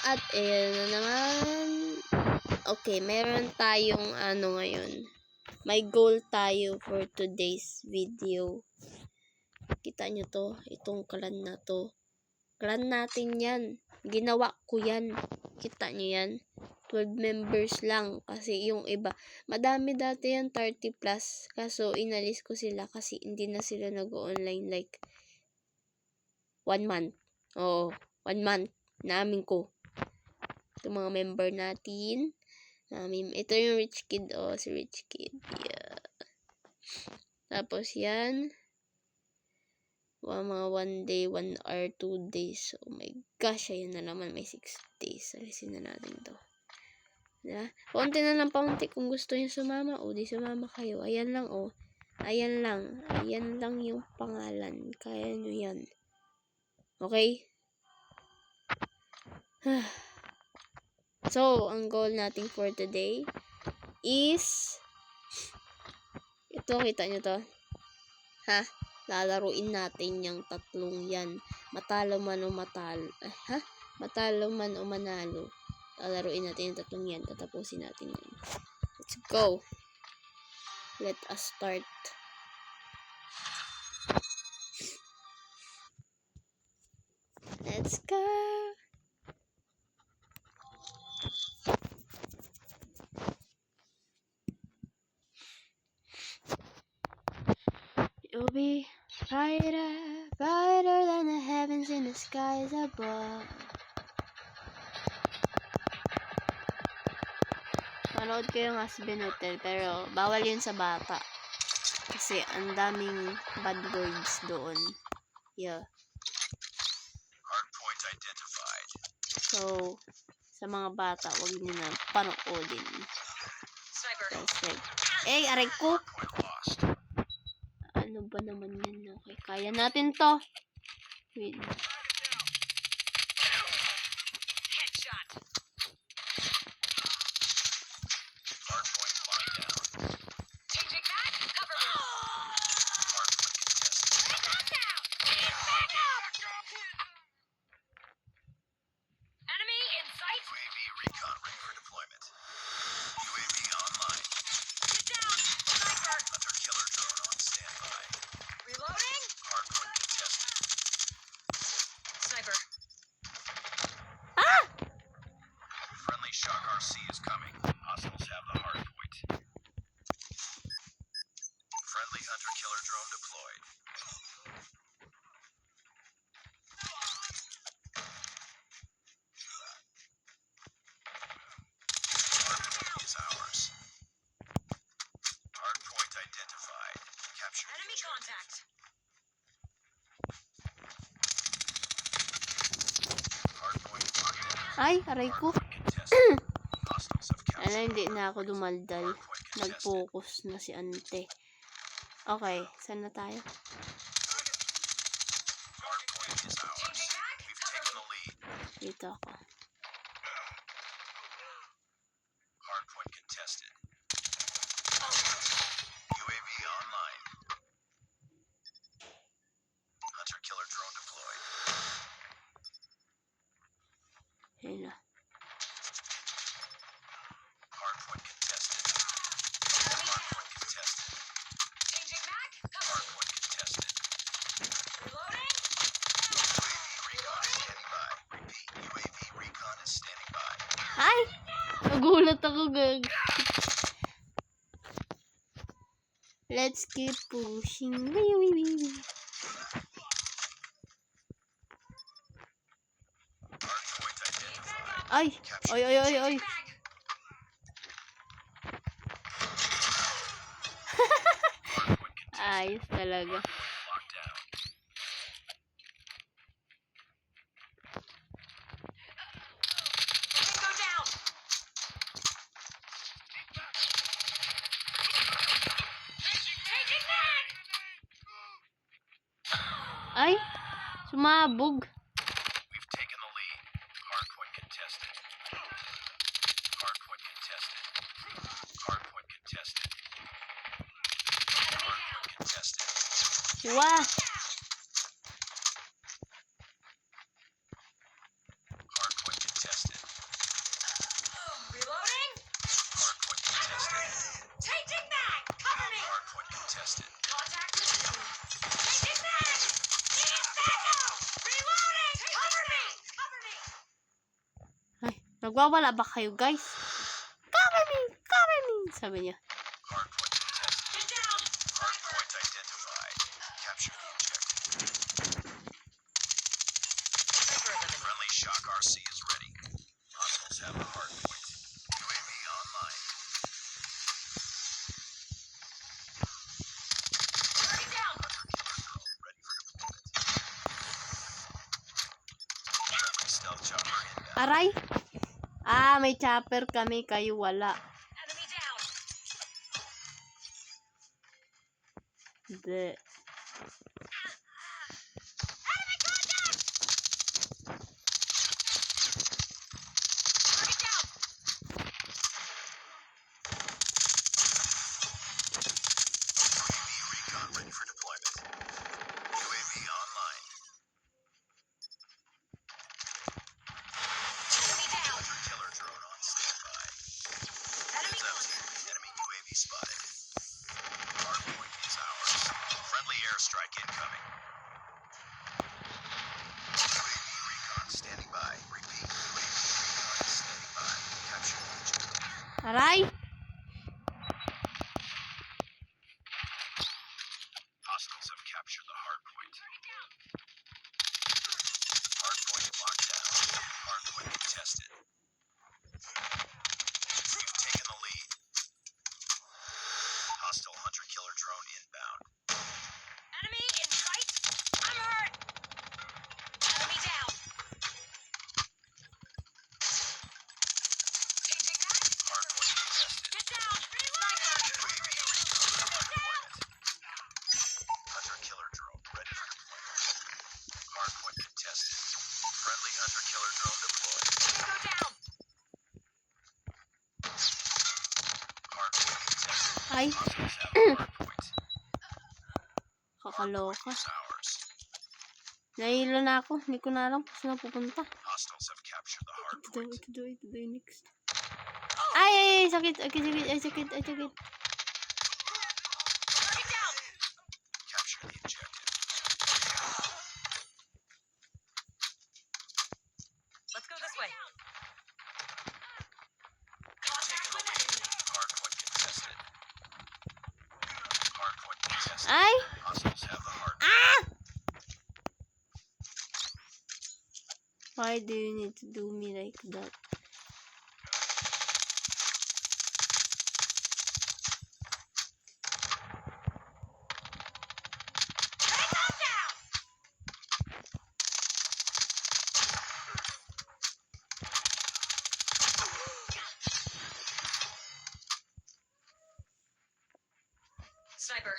At ayan na naman. Okay, meron tayong ngayon. May goal tayo for today's video. Kita nyo to, itong clan na to. Clan natin yan. Ginawa ko yan. Kita nyo yan. 12 members lang. Kasi yung iba, madami dati yan, 30 plus. Kaso inalis ko sila kasi hindi na sila nag-online like 1 month. Oo, 1 month. Namin ko. Ito mga member natin. Ito yung rich kid. Oh, si rich kid. Yeah. Tapos yan. Mga 1 day, 1 hour, 2 days. Oh my gosh. Ayan na naman. May 6 days. Alisin na natin to. Yeah. Paunti na lang paunti. Kung gusto nyo sumama. O, di sumama kayo. Ayan lang, oh. Ayan lang. Ayan lang yung pangalan. Kaya nyo yan. Okay? So, ang goal natin for today is ito, kita nyo to? Ha? Lalaruin natin yung tatlong yan. Matalo man o matalo. Matalo man o manalo. Lalaruin natin yung tatlong yan. Tatapusin natin yan. Let's go. Let us start. Let's go. You'll be brighter, brighter than the heavens in the skies above. Manood ko yung Husband Hotel, pero bawal yun sa bata. Kasi ang daming bad words doon. Yeah. Hardpoint identified. So, sa mga bata, wag nyo na panoodin. Sniper. Aray ko! Ano ba naman yan? Okay, kaya natin to. Wait. Headshot. Hardpoint locked down. Changing back. Cover me. Hardpoint contested. Back out. Back up. Enemy in sight. UAV recon ready for deployment. UAV online. Get down. Sniper. Hunter killer drone on standby. Reloading. Hardpoint contested. Sniper. Friendly Shock RC is coming. Hostiles have the hard point. Friendly hunter killer drone deployed. Hardpoint is ours. Hardpoint identified. Capture enemy contact. Hardpoint locked down. Ay, aray ko. Contested. Hostiles have captured. Hindi na ako dumaldal. Hardpoint contested. Nag-focus na si ante. Okay, saan na tayo? Hardpoint is ours. We've taken the lead. Dito ako. Hardpoint contested. UAV online. Hunter killer drone deployed. Ayun na. Hardpoint contested. Hardpoint contested. Changing back. Hardpoint contested. Reloading. UAV recon is standing by. Repeat. UAV recon is standing by. Ay! Nagulat ako, gag. Let's keep pushing. Wee, wee, wee, wee. Hardpoint identified. Ay! Oy, oy, oy, oy. Hardpoint contested. Ayos talaga. Locked down. Go down. Changing back. Ay! Sumabog. We've taken the lead. Hardpoint contested. Hardpoint contested. Hardpoint contested. Hardpoint contested. Wah! Hardpoint contested. Nagwawala ba kayo, guys? Cover me! Cover me! Sabi niya. Hardpoint contested. Get down! Hardpoint identified. Capture the objective. Friendly Shock RC is ready. Hostiles have the hardpoint. UAV online. Target down! Hunter-killer drone ready for deployment. Friendly stealth chopper inbound. Aray! Ah, may chopper kami. Kayo wala. Enemy down! Hindi. Enemy contact! Target down! UAV recon ready for deployment. UAV online. Enemy down! Hunter-killer drone on standby. Enemy Heads up, contact. team. Enemy UAV spotted. Hardpoint is ours. Friendly airstrike incoming. UAV recon standing by. Repeat. UAV recon standing by. Capture the objective. Aray! Hostiles have captured the hardpoint. Hardpoint locked down. Hardpoint contested. You've taken the lead. Hostile hunter-killer drone inbound. Enemy in sight. I'm hurt. Enemy down. Changing that. Hardpoint contested. Get down. Sniper. UAV recon deployment. Hunter-killer drone ready for deployment. Hardpoint contested. Friendly hunter-killer drone deployed. Go down. Hardpoint contested. Ay, Hostiles have the hardpoint. kakaloka. Is ours. Nahilo na ako. Hindi ko na alam kung saan pupunta. Hostiles have captured the hardpoint. Ito yung next. Ay, sakit. Ay, sakit. Target down. Capture the objective. Let's go this way. Taking the lead. Hardpoint contested. Hardpoint contested. Ay! Hostiles have the hardpoint. Ah! Why do you need to do me like that? Take them down. Sniper.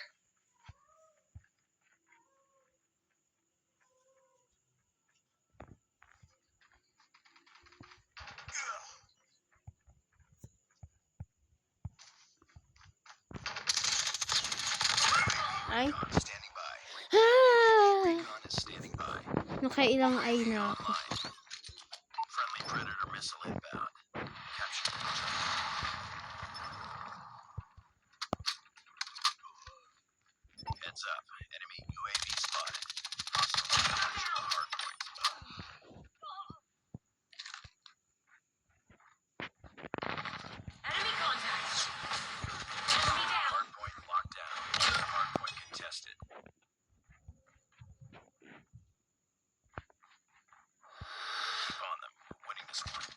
Ay! Standing by. Ah! Recon is standing by. Nakailang ay na ako. Online. Friendly Predator missile inbound. Capture the objective. Heads up. Enemy UAV spotted. Hostile capture the hardpoint. Enemy contact. Enemy down. Hardpoint locked down. Hardpoint contested. Keep on them. Winning this one.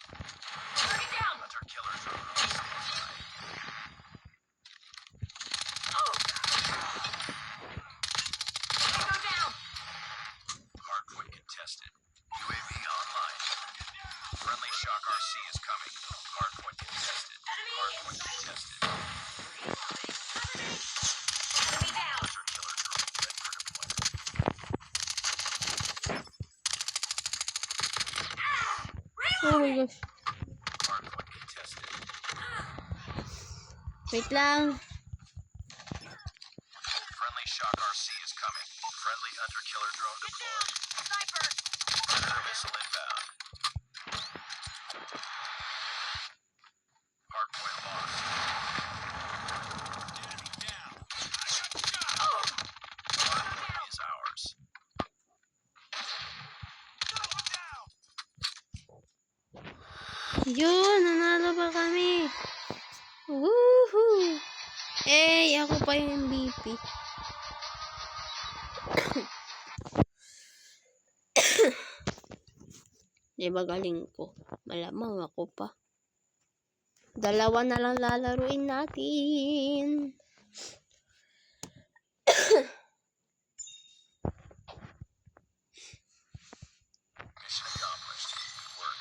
Target down. Hunter-killer drone on standby. Go down. Hardpoint contested. UAV online. Friendly Shock RC is coming. Hardpoint contested. Hardpoint contested. Enemy down. Hunter-killer drone ready for deployment. Oh my gosh. Hardpoint contested. Wait lang. Friendly Shock RC is coming. Friendly hunter-killer drone deployed. Sniper. Predator missile inbound. Hardpoint lost. Enemy down. Hardpoint is ours. Yun, nanalo pa kami. Woohoo! Eh, ako pa yung MVP. Diba galing ko? Malamang ako pa. Dalawa na lang lalaruin natin. Mission accomplished. Good work.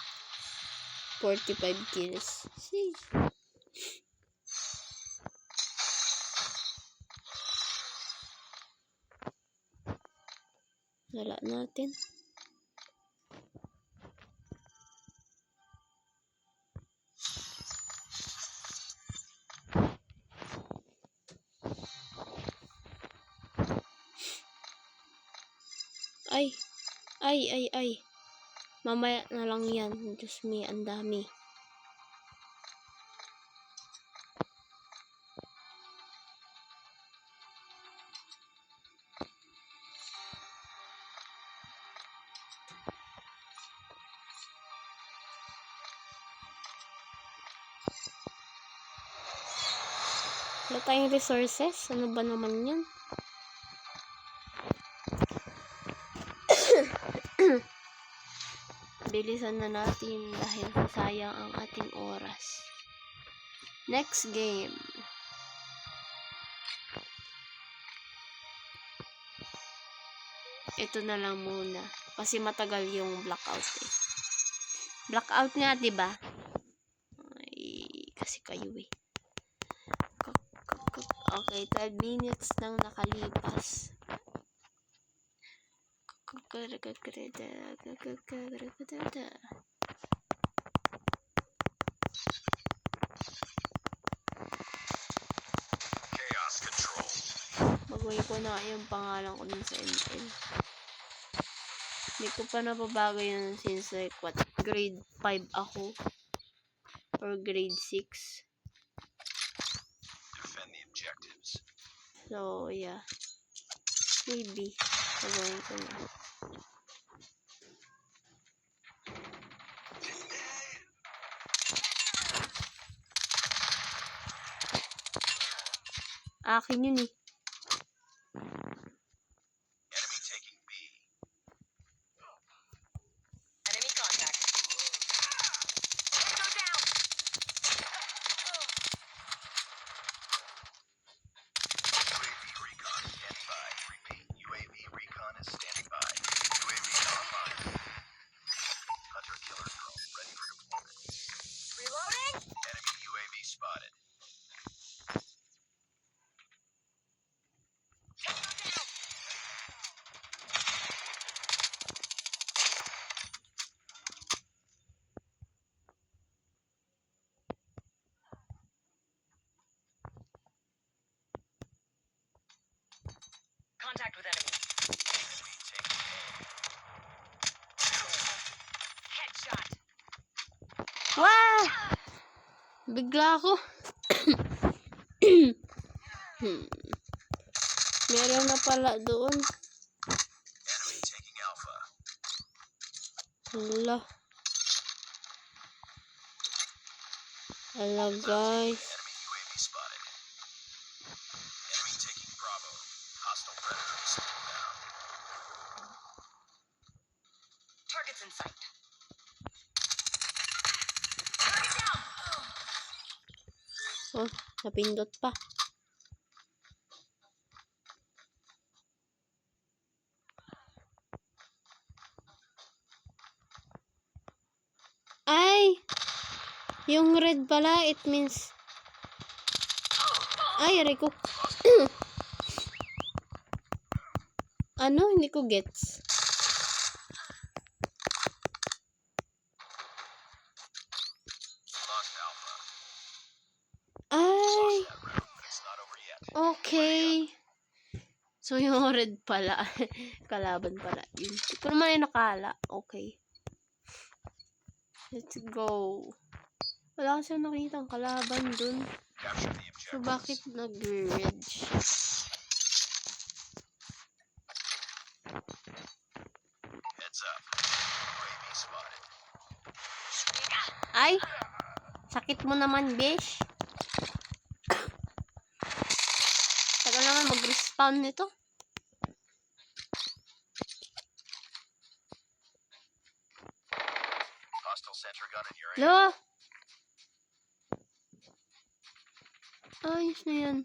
45 kills. See? Wala natin. Ay. Ay. Mamaya na lang yan. Diyos me, ang dami. Wala tayong resources. Ano ba naman yan? Bilisan na natin dahil sayang ang ating oras. Next game. Ito na lang muna. Kasi matagal yung blackout eh. Blackout nga, diba? Ay, kasi kayo eh. Okay, 12 minutes nang nakalipas. Chaos control. Baguhin ko na yung pangalan ko dun sa ML. Hindi ko pa nababago yun since like what, grade 5 ako. Or grade 6. Defend the objectives. So, yeah. Maybe. Baguhin ko na. Akin yun eh. Enemy taking B. Enemy contact. Tango down. UAV recon standing by. Repeat. UAV recon is standing by. UAV online. Hunter killer drone ready for deployment. Reloading. Enemy UAV spotted. Contact with enemy. Enemy taking A. Headshot. Wow! Bigla ako. Meron na pala doon. Enemy taking Alpha. Hala. Hala guys. Enemy UAV spotted. Enemy taking Bravo. Hostile predators still down. Targets in sight. Target down. Oh, napindot pa. Ay! Yung red pala, it means... Ay, aray ko. Ano? Hindi ko gets. Lost Alpha. Ay! Lost that round, but it's not over yet. Okay. So, yung red pala. Kalaban pala. Yun. Hindi ko naman yung nakala. Okay. Let's go. Wala kasi nakita ang kalaban dun. Capture the So, objectives. bakit nag-red siya? Heads up. UAV spotted. Ay! Sakit mo naman, besh. Tagal naman mag-respawn nito. Hostile sentry gun in your area. Lo! Ayos na yan.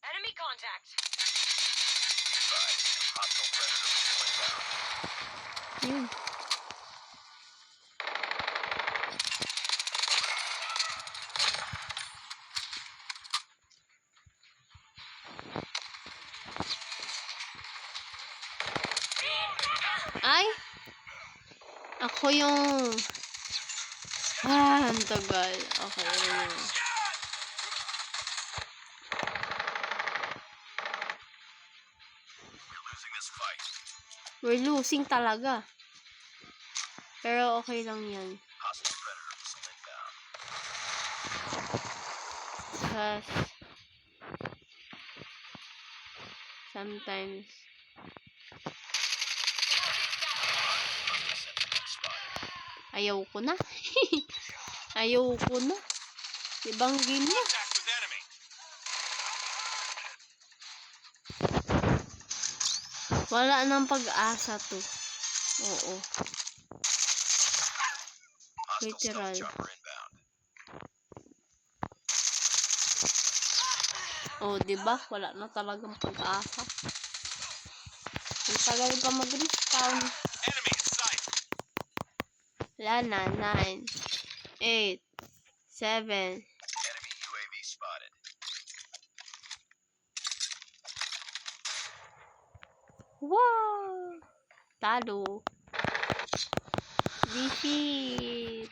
Enemy contact. Hostile predator missile inbound. Yun. Ay! Ako yung... ang tagal. Okay, ano yun. We're losing this fight. We're losing talaga. Pero okay lang yan. Hostile predator missile inbound. Because... sometimes... Hostile sentry gun spotted. ayaw ko na. Ayaw ko na. Ibang game na. Contact with enemy. Wala nang pag-asa to. Oo. Hostile Literal. stealth chopper inbound. Oh, diba? Wala na talagang pag-asa. Ang tagal pa mag-respawn. Enemy in sight. Wala na. 9, 8, 7. Enemy UAV spotted. Wow! Talo. Defeat.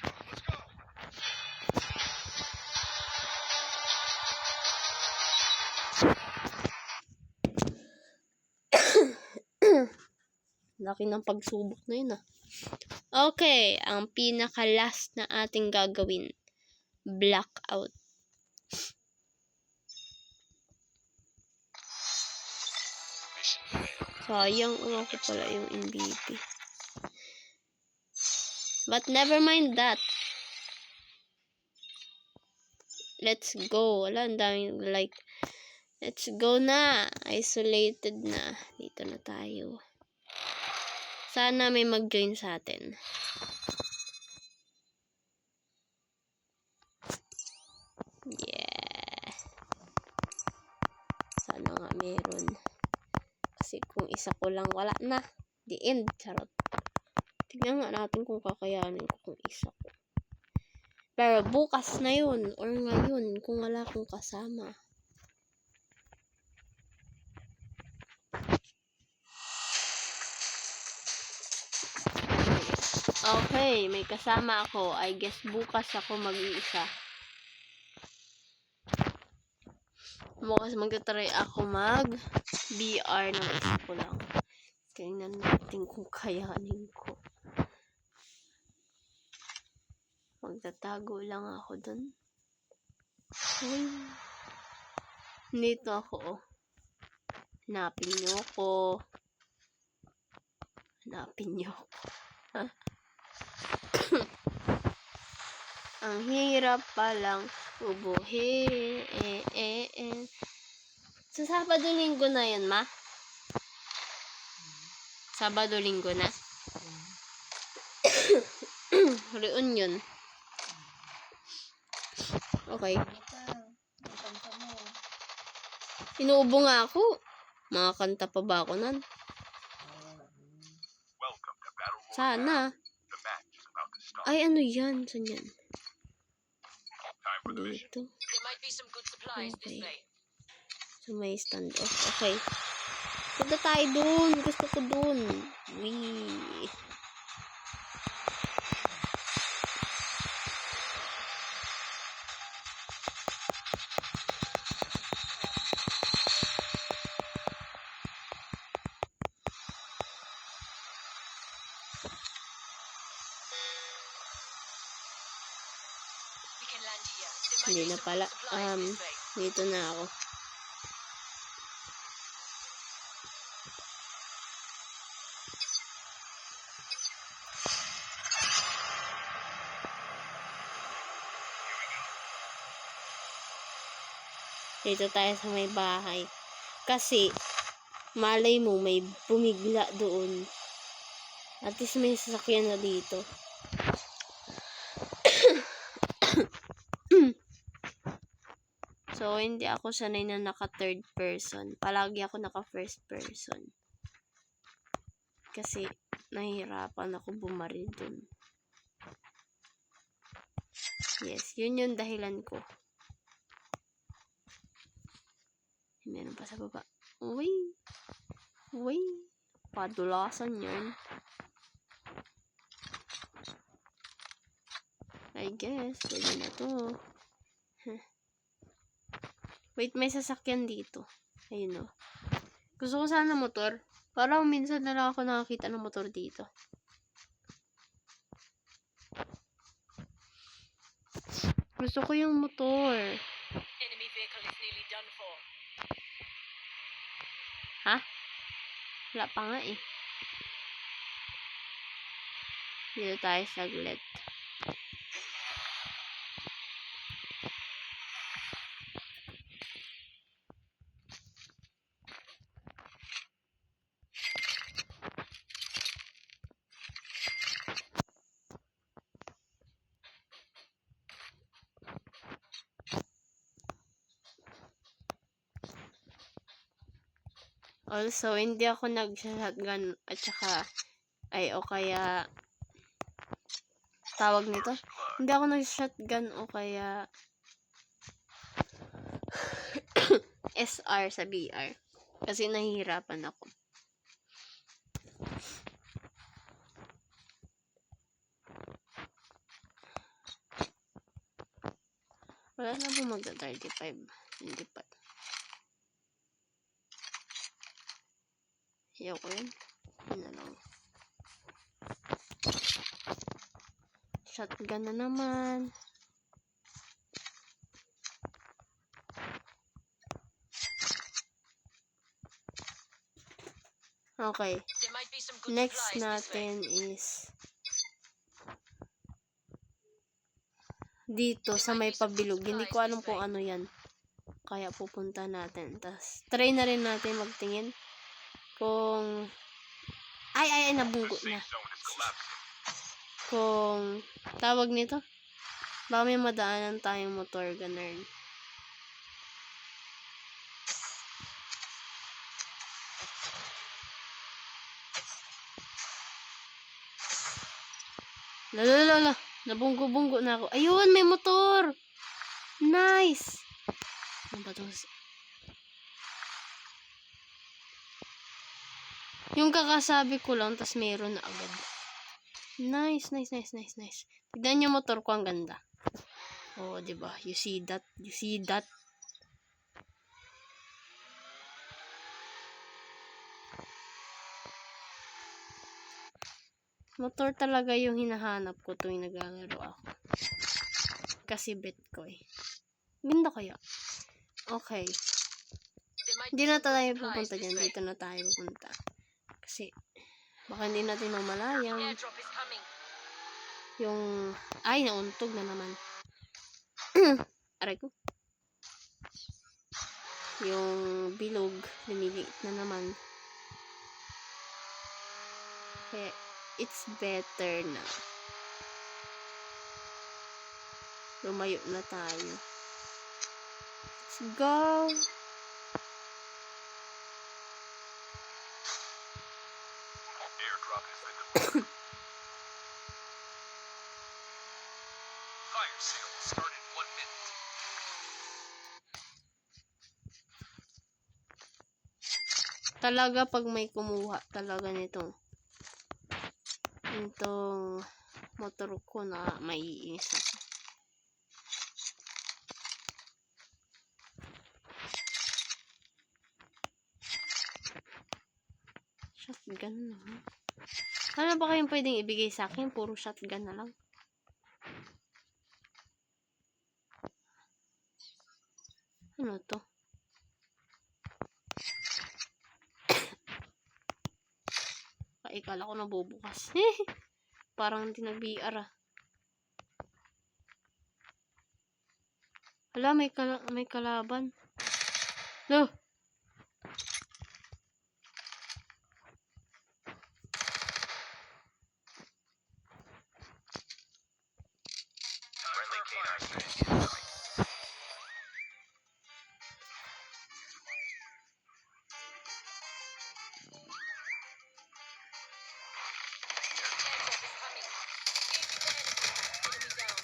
Laki ng pagsubok na yun ah. Okay, ang pinaka-last na ating gagawin. Blackout. Mission failed. Sayang, ko pala yung MVP. But never mind that. Let's go. Wala, ang daming like. Let's go na. Isolated na. Dito na tayo. Sana may mag-join sa atin. Yeah. Sana nga meron. Kasi kung isa ko lang, wala na. The end. Charot. Tignan nga natin kung kakayanin ko kung isa ko. Pero bukas na yun. Or ngayon. Kung wala akong kasama. Okay, may kasama ako. I guess bukas ako mag-iisa. Bukas magta-try ako mag-BR ng isa ko lang. Tingnan natin kung kayanin ko. Magtatago lang ako dun. Uy. Dito ako, oh. Hanapin niyo ako. Hanapin niyo ako. Ang hirap palang ubuhin. Sa Sabado Linggo na yun, ma? Sabado Linggo na? Reunion. Okay. Inuubo nga ako. Makakanta pa ba ako nun? Welcome to Battle Royale. Sana. The match is about to start. Ay, ano yan? Saan yan? Time for the mission. Dito. There might be some good supplies this Okay. way. So, may standoff. Okay. Punta tayo dun. Gusto ko dun. Wee. We can land here. There might Hindi be na some pala. good supplies this way. Dito na ako. Dito tayo sa may bahay. Kasi, malay mo, may bumigla doon. At least may sasakyan na dito. So, hindi ako sanay na naka third person. Palagi ako naka first person. Kasi, nahihirapan ako bumaril dun. Yes, yun yung dahilan ko. Meron pa sa baba. Uy! Uy! Padulasan yan. I guess, pwede na to. Wait, may sasakyan dito. Ayun o. Gusto ko sana motor. Parang minsan na lang ako nakakita ng motor dito. Gusto ko yung motor. Enemy vehicle is nearly done for. Ha? Wala pa nga eh. Dito tayo saglit. Also, hindi ako nag-shotgun at saka o kaya tawag nito. Hindi ako nag-shotgun o kaya SR sa BR. Kasi nahihirapan ako. Wala na po magda-35. Hindi pa. Ayaw ko yun. Yun na lang. Shotgun na naman. Okay. There might be some good Next supplies this way. natin is dito sa may pabilog. Hindi ko alam kung ano yan. Kaya pupunta natin. Tapos, try na rin natin magtingin kung ay, nabunggo na. Kung tawag nito, baka may madaanan tayong motor gunner. Lala, nabunggo-bunggo na ako. Ayun, may motor! Nice! Ano ba ito? Yung kakasabi ko lang, tas meron na agad. Nice. Tignan yung motor ko, ang ganda. Oh, diba? You see that? Motor talaga yung hinahanap ko tuwing naglalaro ako. Kasi bet ko eh. Ganda kaya. Okay. There might Hindi be na some good tayo supplies pupunta this dyan. way. Dito na tayo pupunta. Kasi, baka hindi natin mamalayang. Airdrop is coming. Yung, ay, nauntog na naman. Aray ko. Yung bilog, lumiliit na naman. Kaya, it's better na. Lumayo na tayo. Let's go! Airdrop has been deployed. Fire sale will start in 1 minute. Talaga pag may kumuha talaga nitong motor ko na maiinis ako. Shotgun na. Ano ba kayong pwedeng ibigay sa akin? Puro shotgun na lang. Ano to? Ikala ko nabubukas. Parang hindi nag-BR ah. Hala, may kalaban. No. Friendly canine unit incoming. Airdrop is coming. Engage the enemy. Enemy down.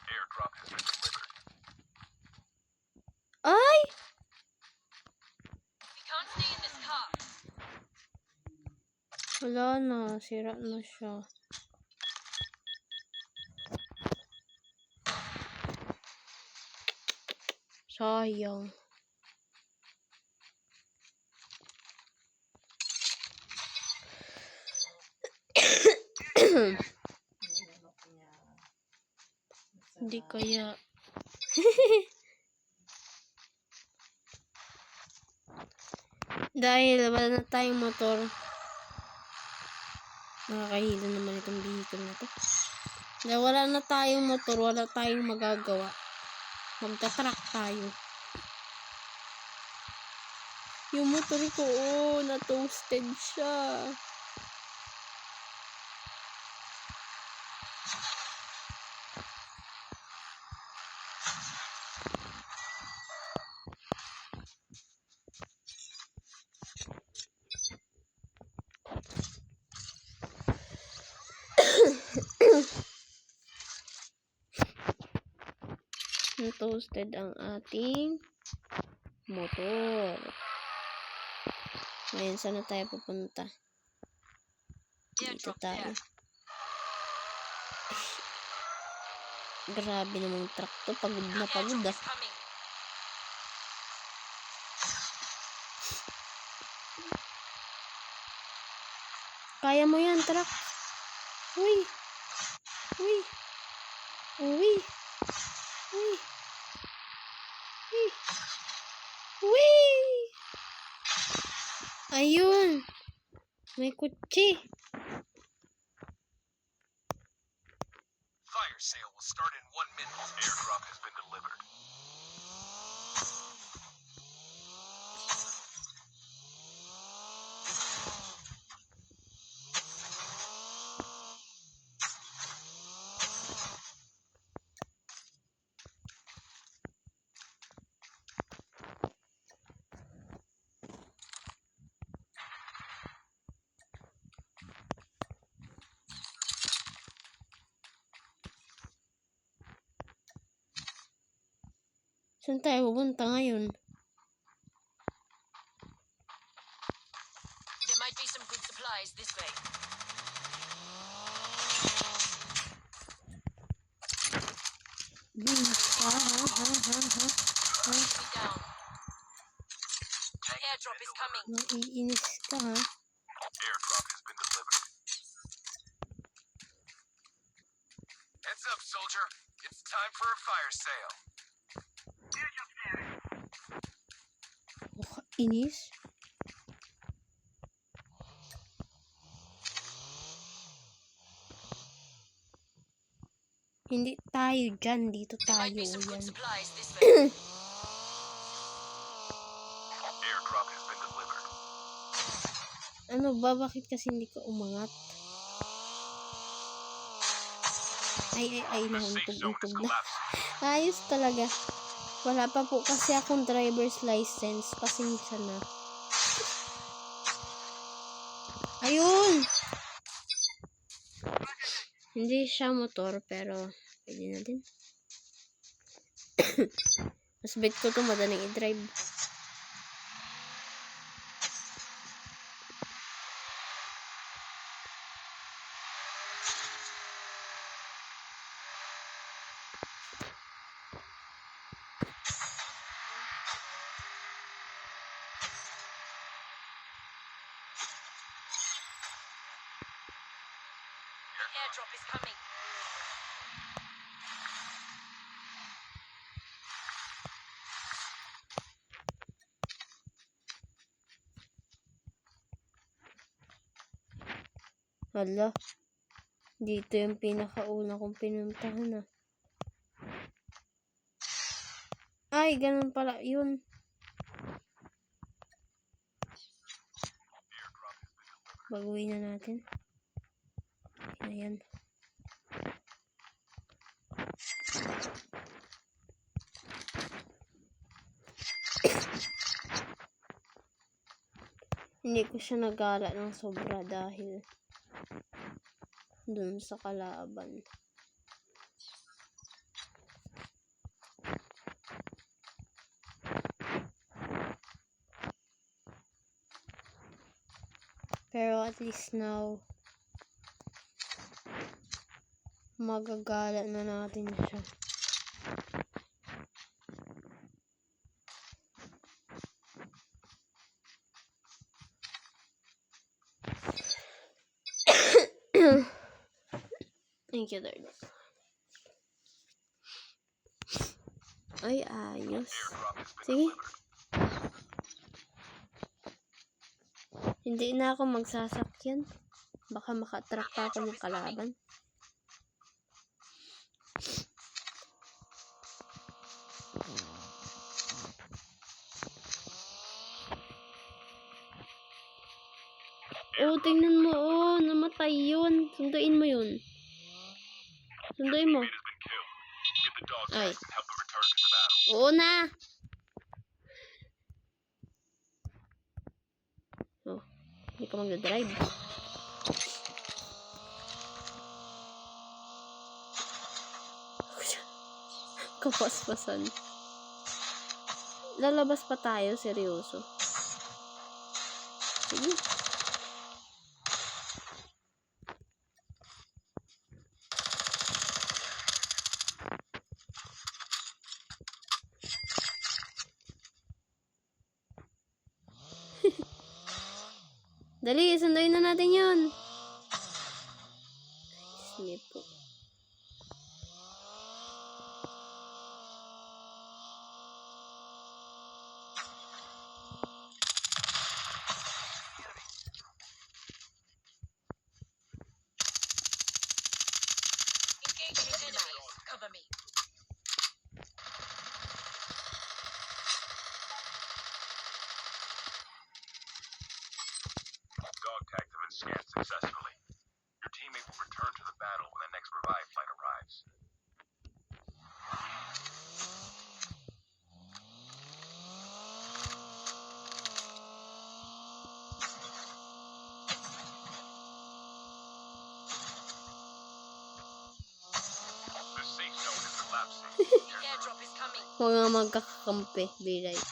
Airdrop has been delivered. Ay! We can't stay in this car. Wala na. Sira na siya. Sayang. Hindi kaya. Dahil wala na tayong motor. Nakakahilo naman itong vehicle na to. Dahil wala na tayong motor, wala tayong magagawa. Magta-truck tayo. Yung motor ko, na-toasted siya. Na-toasted ang ating motor. Ngayon, saan na tayo pupunta? Dito Airdrop tayo. there. Grabe namang truck to. Pagod na pagod Airdrop ah. is coming. Kaya mo yan, truck. Uy. Uy. Uy. Uy. Uy. Uy. Ayun. May kutsi. Fire sale will start in 1 minute. Airdrop has been delivered. Saan tayo pupunta ngayon? There might be some good supplies this way. Enemy down. Airdrop is coming. Naiinis ka ha? Airdrop has been delivered. Heads up, soldier. It's time for a fire sale. Inis? Hindi tayo dyan. Dito There tayo. might be some good Yan. supplies this way. Airdrop has been delivered. Ano ba? Bakit kasi hindi ka umangat? Ay, Safe zone nahuntog is na. collapsing. Ayos talaga. Wala pa po kasi akong driver's license. Pasensya na. Ayun! Hindi siya motor, pero pwede na din. Mas bet ko to madaling i-drive. Airdrop is coming. Hala. Dito yung pinakauna kong pinuntahan, ah. Ay, ganun pala yun. Baguhin na natin. Ayan. Hindi ko siya nagala ng sobra dahil dun sa kalaban. Pero at least now, magagala na natin siya. Thank you, Lord. Ay, ayos. Sige. Hindi na ako magsasakyan. Baka makatrack pa ako ng kalaban. Oh, tingnan mo. Oh, namatay yun. Sunduin mo yun. Sunduin mo. Ay. Oo na. Oh, hindi ka magdadrive. Kapaspasan. Lalabas pa tayo, seryoso. Sige. Dali, sunduin na natin yun. Sige po. Engaging enemies. Cover me. Dog tags have been scanned successfully. Your teammate will return to the battle when the next revive flight arrives. The safe zone is collapsing. The airdrop is coming. Huwag nga magkakakampi, be right.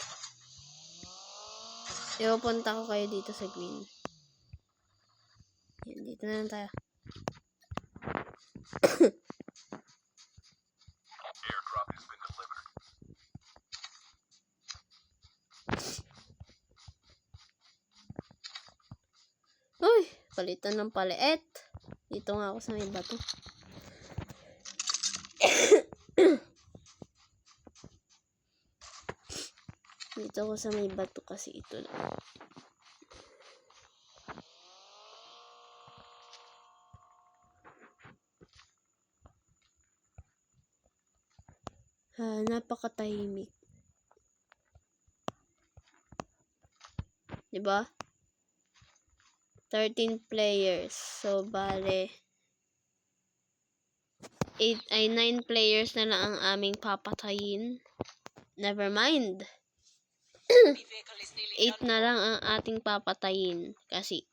Ipapunta ko kayo dito sa green. Yan, dito na lang tayo. Airdrop has been delivered. Uy, palitan ng paliit. Dito nga ako sa may bato. Dito ako sa may bato kasi ito lang. Napakatahimik. Diba? 13 players. So, bale, 9 players na lang ang aming papatayin. Never mind. The vehicle is nearly 8 na lang ang ating papatayin. Kasi,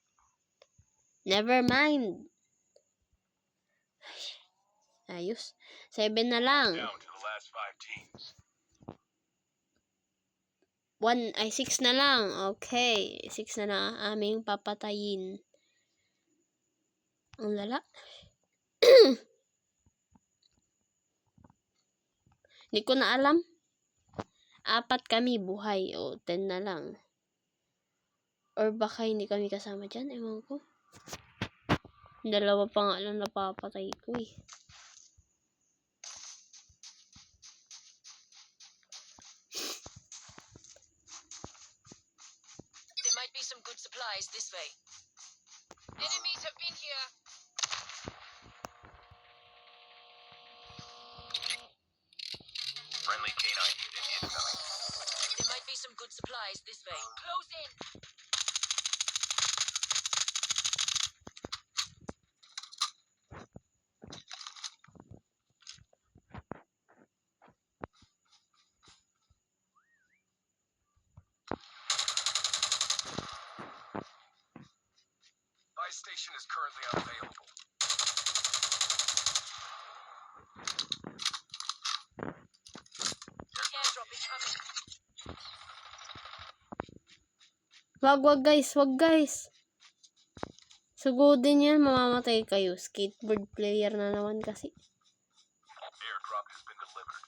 never mind. Ayos. 7 na lang. Down to the last 5 teams. 6 na lang. Okay. 6 na lang ang aming papatayin. Ang lala. Hindi ko na alam. 4 kami buhay. O, 10 na lang. Or baka hindi kami kasama dyan. Ewan ko. 2 pa nga lang napapatay ko eh. There might be some good supplies this way. Enemies have been here. Friendly canine unit incoming. There might be some good supplies this way. Close in. Buy station is currently unavailable. Airdrop is coming. Wag guys. Sugodin yan, mamamatay kayo. Skateboard player na naman kasi. Airdrop has been delivered.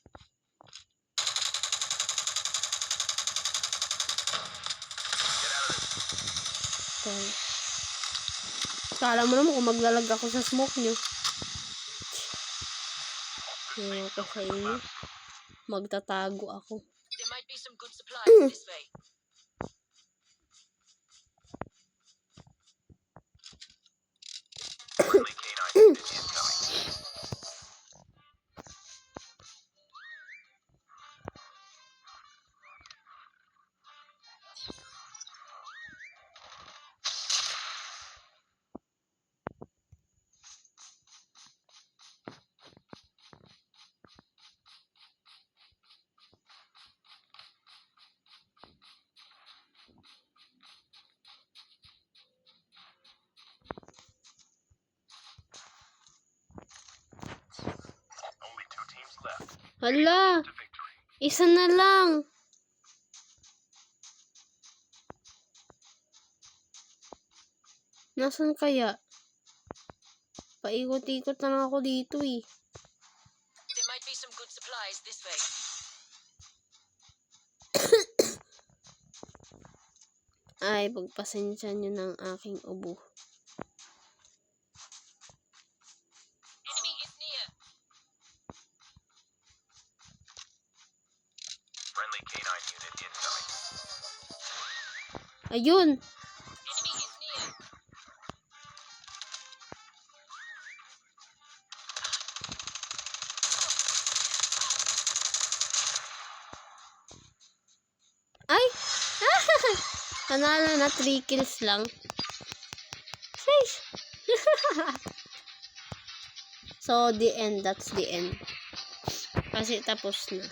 Get out of this. So, kala mo naman kung maglalag ako sa smoke nyo. Ewan ko sa inyo. Magtatago ako. There might be some good supplies this way. Friendly canine unit incoming. Only 2 teams left. Hala! To victory. Isa na lang! Nasaan kaya? Paikot-ikot na lang ako dito eh. There might be some good supplies this way. Ay, pagpasensya nyo ng aking ubo. Enemy is near. Friendly canine unit incoming. Ayun! Enemy is near. Ay! Panalo na 3 kills lang. Sheesh! So, the end. That's the end. Kasi tapos na.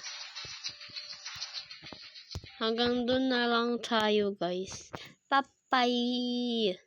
Hanggang dun na lang tayo, guys. Bye-bye!